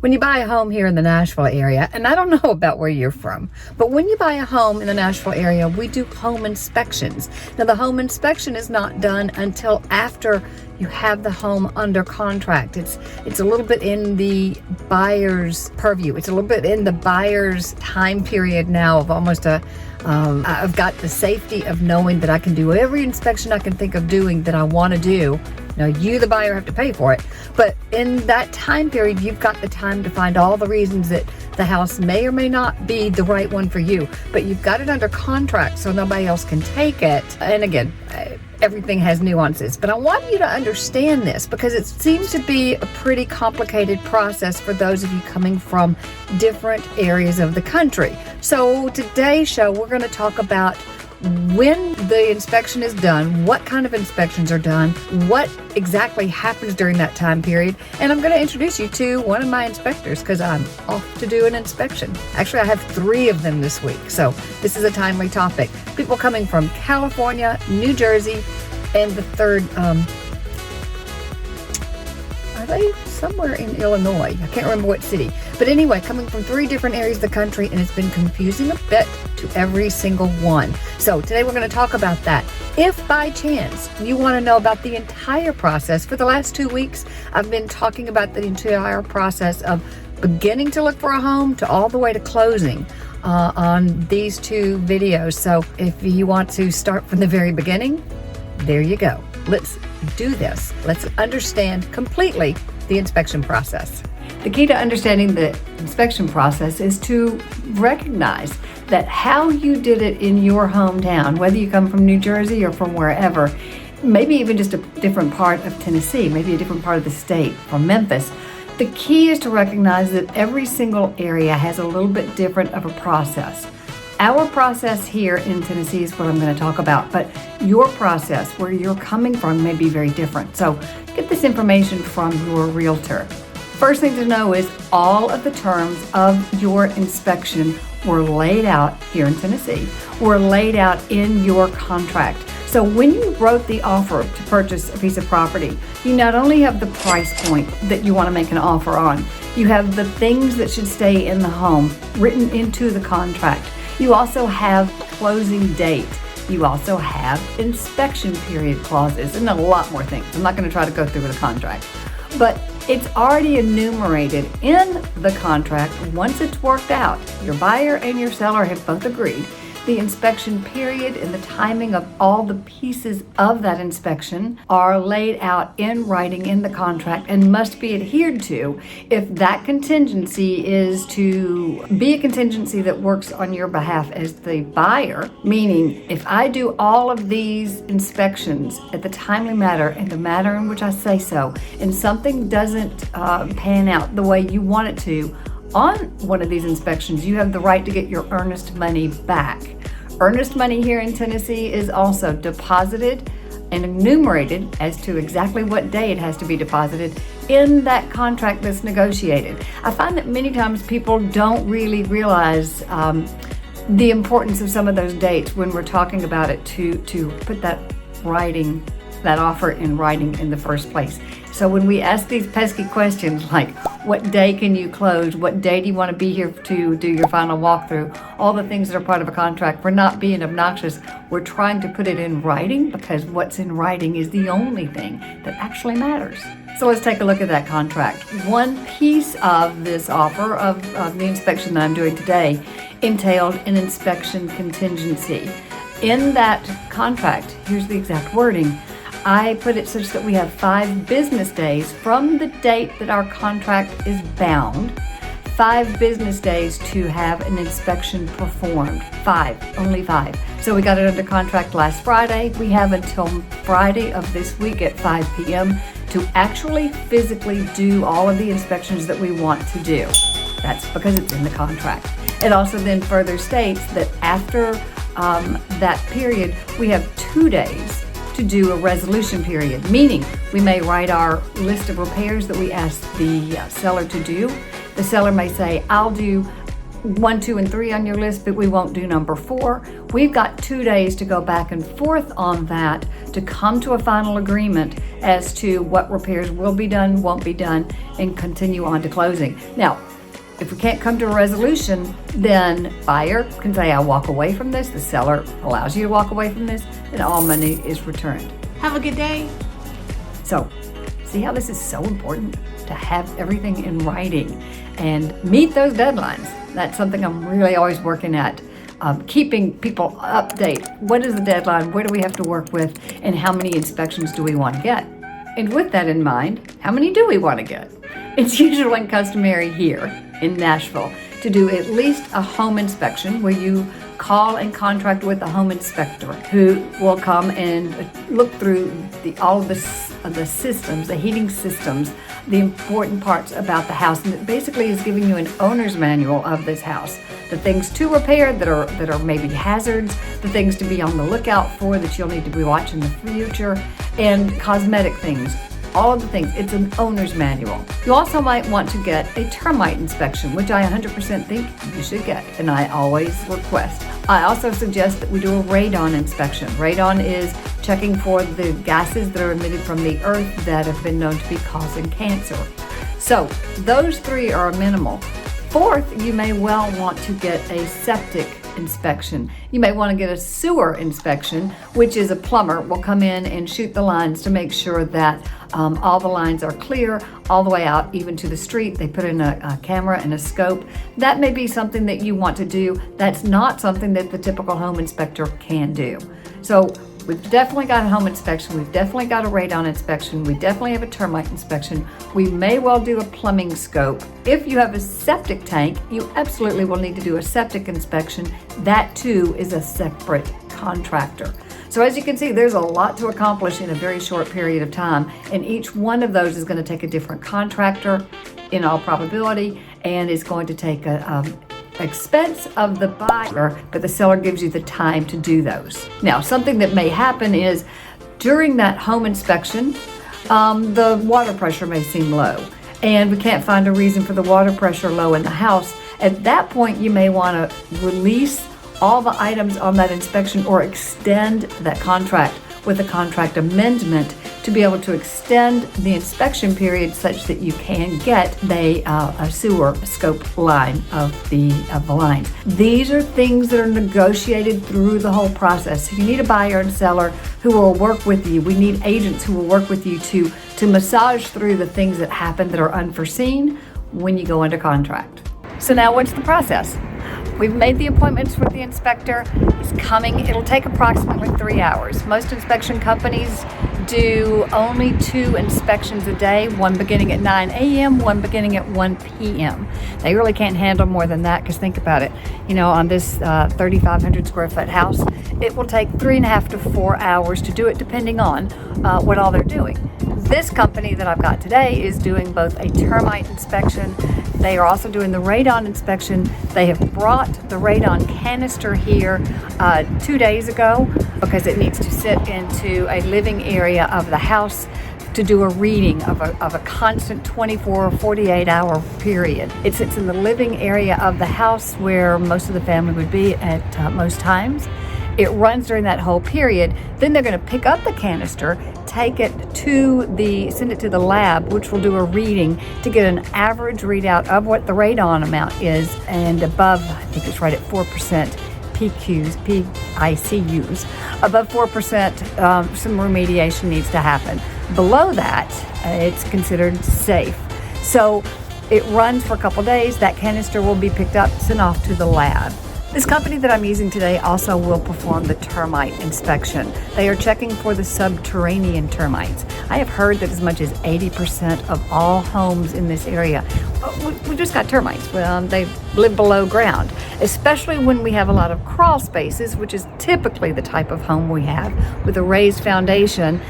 When you buy a home here in the Nashville area, and I don't know about where you're from, but when you buy a home in the Nashville area, we do home inspections. Now, the home inspection is not done until after you have the home under contract. It's a little bit in the buyer's purview. It's a little bit in the buyer's time period now of almost I've got the safety of knowing that I can do every inspection I can think of doing that I want to do. Now, you, the buyer, have to pay for it. But in that time period, you've got the time to find all the reasons that the house may or may not be the right one for you. But you've got it under contract so nobody else can take it. And again, everything has nuances. But I want you to understand this because it seems to be a pretty complicated process for those of you coming from different areas of the country. So today's show, we're going to talk about when the inspection is done, what kind of inspections are done, what exactly happens during that time period, and I'm going to introduce you to one of my inspectors because I'm off to do an inspection. Actually, I have 3 of them this week, so this is a timely topic. People coming from California, New Jersey, and the third, are they somewhere in Illinois? I can't remember what city. But anyway, coming from 3 different areas of the country, and it's been confusing a bit to every single one. So today we're going to talk about that. If by chance you want to know about the entire process, for the last 2 weeks, I've been talking about the entire process of beginning to look for a home to all the way to closing on these 2 videos. So if you want to start from the very beginning, there you go. Let's do this. Let's understand completely the inspection process. The key to understanding the inspection process is to recognize that how you did it in your hometown, whether you come from New Jersey or from wherever, maybe even just a different part of Tennessee, maybe a different part of the state, from Memphis. The key is to recognize that every single area has a little bit different of a process. Our process here in Tennessee is what I'm going to talk about, but your process, where you're coming from, may be very different. So get this information from your realtor. First thing to know is all of the terms of your inspection were laid out here in Tennessee, were laid out in your contract. So when you wrote the offer to purchase a piece of property, you not only have the price point that you want to make an offer on, you have the things that should stay in the home written into the contract. You also have closing date. You also have inspection period clauses and a lot more things. I'm not going to try to go through the contract, but it's already enumerated in the contract. Once it's worked out, your buyer and your seller have both agreed. The inspection period and the timing of all the pieces of that inspection are laid out in writing in the contract and must be adhered to if that contingency is to be a contingency that works on your behalf as the buyer. Meaning, if I do all of these inspections at the timely manner and the manner in which I say so, and something doesn't pan out the way you want it to, on one of these inspections, you have the right to get your earnest money back. Earnest money here in Tennessee is also deposited and enumerated as to exactly what day it has to be deposited in that contract that's negotiated. I find that many times people don't really realize the importance of some of those dates when we're talking about it to put that offer in writing in the first place. So when we ask these pesky questions like, what day can you close? What day do you want to be here to do your final walkthrough? All the things that are part of a contract, we're not being obnoxious. We're trying to put it in writing because what's in writing is the only thing that actually matters. So let's take a look at that contract. One piece of this offer of the inspection that I'm doing today entailed an inspection contingency. In that contract, here's the exact wording. I put it such that we have 5 business days from the date that our contract is bound, 5 business days to have an inspection performed. 5, only 5. So we got it under contract last Friday. We have until Friday of this week at 5 p.m. to actually physically do all of the inspections that we want to do. That's because it's in the contract. It also then further states that after that period, we have 2 days to do a resolution period, meaning we may write our list of repairs that we ask the seller to do. The seller may say, I'll do 1, 2, and 3 on your list, but we won't do number 4. We've got 2 days to go back and forth on that to come to a final agreement as to what repairs will be done, won't be done, and continue on to closing. Now, if we can't come to a resolution, then buyer can say, I'll walk away from this. The seller allows you to walk away from this, and all money is returned. Have a good day. So, see how this is so important to have everything in writing and meet those deadlines. That's something I'm really always working at. Keeping people update. What is the deadline? What do we have to work with? And how many inspections do we want to get? And with that in mind, how many do we want to get? It's usual and customary here in Nashville to do at least a home inspection where you call and contract with a home inspector who will come and look through all of the systems, the heating systems, the important parts about the house, and it basically is giving you an owner's manual of this house. The things to repair that are maybe hazards, the things to be on the lookout for that you'll need to be watching in the future, and cosmetic things. All of the things. It's an owner's manual. You also might want to get a termite inspection, which I 100% think you should get, and I always request. I also suggest that we do a radon inspection. Radon is checking for the gases that are emitted from the earth that have been known to be causing cancer. So those 3 are minimal. 4th, you may well want to get a septic inspection. You may want to get a sewer inspection, which is a plumber will come in and shoot the lines to make sure that all the lines are clear all the way out, even to the street. They put in a camera and a scope. That may be something that you want to do. That's not something that the typical home inspector can do. So we've definitely got a home inspection. We've definitely got a radon inspection. We definitely have a termite inspection. We may well do a plumbing scope. If you have a septic tank, you absolutely will need to do a septic inspection. That too is a separate contractor. So as you can see, there's a lot to accomplish in a very short period of time, and each one of those is going to take a different contractor in all probability, and is going to take a expense of the buyer, but the seller gives you the time to do those. Now, something that may happen is during that home inspection, the water pressure may seem low, and we can't find a reason for the water pressure low in the house. At that point, you may want to release all the items on that inspection or extend that contract with a contract amendment to be able to extend the inspection period such that you can get a sewer scope line of the lines. These are things that are negotiated through the whole process. So you need a buyer and seller who will work with you. We need agents who will work with you to massage through the things that happen that are unforeseen when you go under contract. So now what's the process? We've made the appointments with the inspector. He's coming. It'll take approximately 3 hours. Most inspection companies do only 2 inspections a day, one beginning at 9 a.m., one beginning at 1 p.m. They really can't handle more than that, because think about it. On this 3,500 square foot house, it will take 3.5 to 4 hours to do it, depending on what all they're doing. This company that I've got today is doing both a termite inspection. They are also doing the radon inspection. They have brought the radon canister here 2 days ago because it needs to sit into a living area of the house to do a reading of a constant 24 or 48 hour period. It sits in the living area of the house where most of the family would be at most times. It runs during that whole period. Then they're going to pick up the canister, send it to the lab, which will do a reading to get an average readout of what the radon amount is, and above, I think it's right at 4% PICUs. Above 4%, some remediation needs to happen. Below that, it's considered safe. So it runs for a couple days. That canister will be picked up, sent off to the lab. This company that I'm using today also will perform the termite inspection. They are checking for the subterranean termites. I have heard that as much as 80% of all homes in this area, we just got termites. They live below ground, especially when we have a lot of crawl spaces, which is typically the type of home we have with a raised foundation.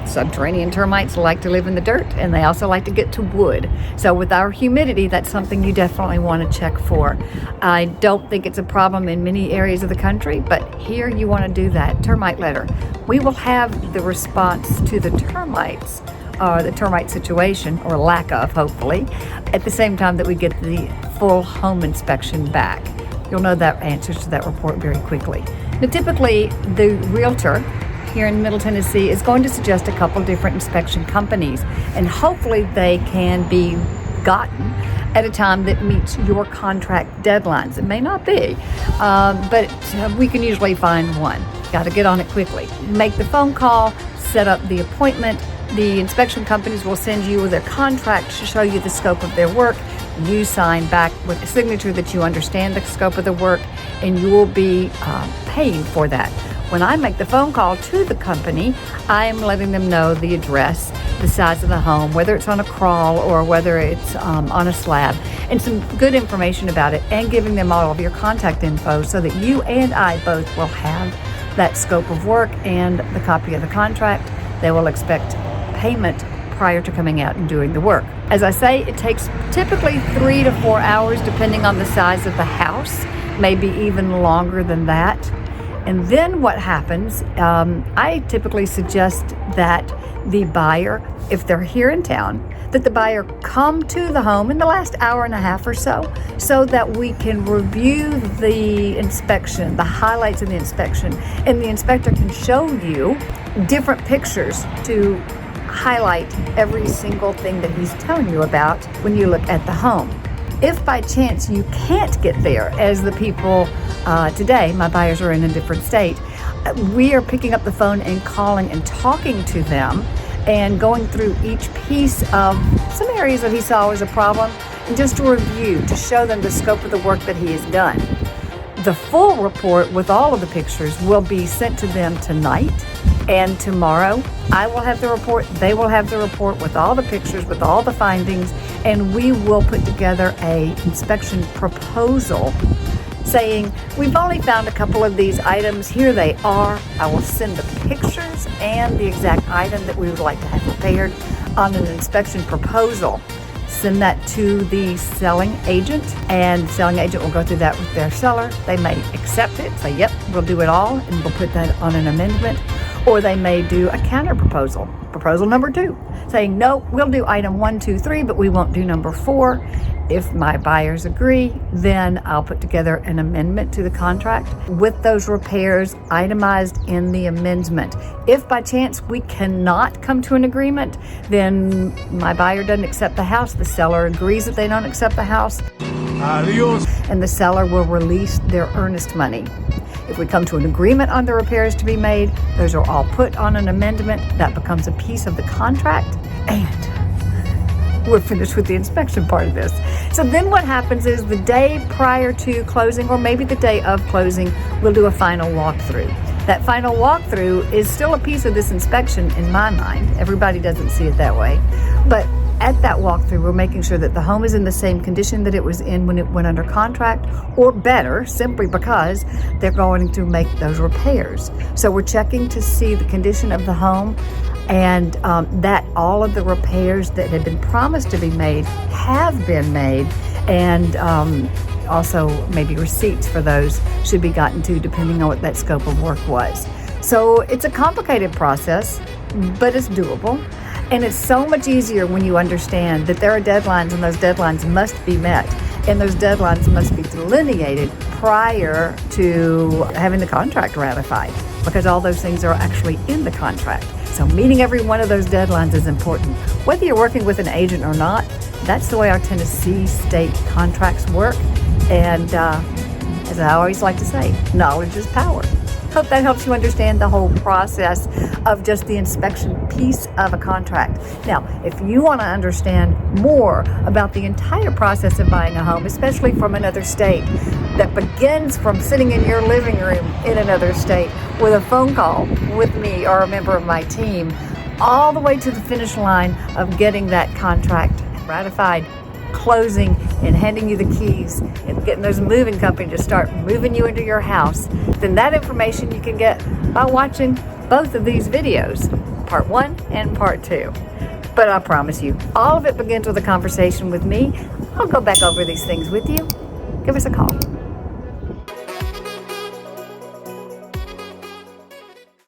Subterranean termites like to live in the dirt, and they also like to get to wood. So with our humidity, that's something you definitely want to check for. I don't think it's a problem in many areas of the country, but here you want to do that. Termite letter. We will have the response to the termites, the termite situation, or lack of, hopefully, at the same time that we get the full home inspection back. You'll know that answers to that report very quickly. Now, typically, the realtor here in Middle Tennessee is going to suggest a couple different inspection companies, and hopefully they can be gotten at a time that meets your contract deadlines. It may not be, but we can usually find one. Got to get on it quickly. Make the phone call, set up the appointment. The inspection companies will send you their contract to show you the scope of their work. You sign back with a signature that you understand the scope of the work, and you will be paying for that. When I make the phone call to the company, I am letting them know the address, the size of the home, whether it's on a crawl or whether it's on a slab, and some good information about it, and giving them all of your contact info so that you and I both will have that scope of work and the copy of the contract. They will expect payment prior to coming out and doing the work. As I say, it takes typically 3 to 4 hours depending on the size of the house, maybe even longer than that. And then what happens, I typically suggest that the buyer, if they're here in town, that the buyer come to the home in the last hour and a half or so that we can review the inspection, the highlights of the inspection, and the inspector can show you different pictures to highlight every single thing that he's telling you about when you look at the home. If by chance you can't get there, as the people today, my buyers are in a different state, we are picking up the phone and calling and talking to them and going through each piece of some areas that he saw as a problem, and just to review, to show them the scope of the work that he has done. The full report with all of the pictures will be sent to them tonight, and tomorrow I will have the report, they will have the report with all the pictures, with all the findings, and we will put together a inspection proposal saying, we've only found a couple of these items, here they are. I will send the pictures and the exact item that we would like to have prepared on an inspection proposal. Send that to the selling agent, and the selling agent will go through that with their seller. They may accept it, say, yep, we'll do it all, and we'll put that on an amendment. Or they may do a counter proposal, proposal number 2, saying, no, we'll do item 1, 2, 3, but we won't do number 4. If my buyers agree, then I'll put together an amendment to the contract with those repairs itemized in the amendment. If by chance we cannot come to an agreement, then my buyer doesn't accept the house, the seller agrees that they don't accept the house, Adios. And the seller will release their earnest money. If we come to an agreement on the repairs to be made, those are all put on an amendment. That becomes a piece of the contract, and we're finished with the inspection part of this. So then what happens is the day prior to closing, or maybe the day of closing, we'll do a final walkthrough. That final walkthrough is still a piece of this inspection in my mind. Everybody doesn't see it that way. But at that walkthrough, we're making sure that the home is in the same condition that it was in when it went under contract, or better, simply because they're going to make those repairs. So we're checking to see the condition of the home, and that all of the repairs that had been promised to be made have been made, and also maybe receipts for those should be gotten to, depending on what that scope of work was. So it's a complicated process, but it's doable. And it's so much easier when you understand that there are deadlines, and those deadlines must be met, and those deadlines must be delineated prior to having the contract ratified, because all those things are actually in the contract. So meeting every one of those deadlines is important. Whether you're working with an agent or not, that's the way our Tennessee state contracts work. And as I always like to say, knowledge is power. Hope that helps you understand the whole process of just the inspection piece of a contract. Now, if you want to understand more about the entire process of buying a home, especially from another state, that begins from sitting in your living room in another state with a phone call with me or a member of my team, all the way to the finish line of getting that contract ratified, closing, and handing you the keys, and getting those moving companies to start moving you into your house, then that information you can get by watching both of these videos, part 1 and part 2. But I promise you, all of it begins with a conversation with me. I'll go back over these things with you. Give us a call.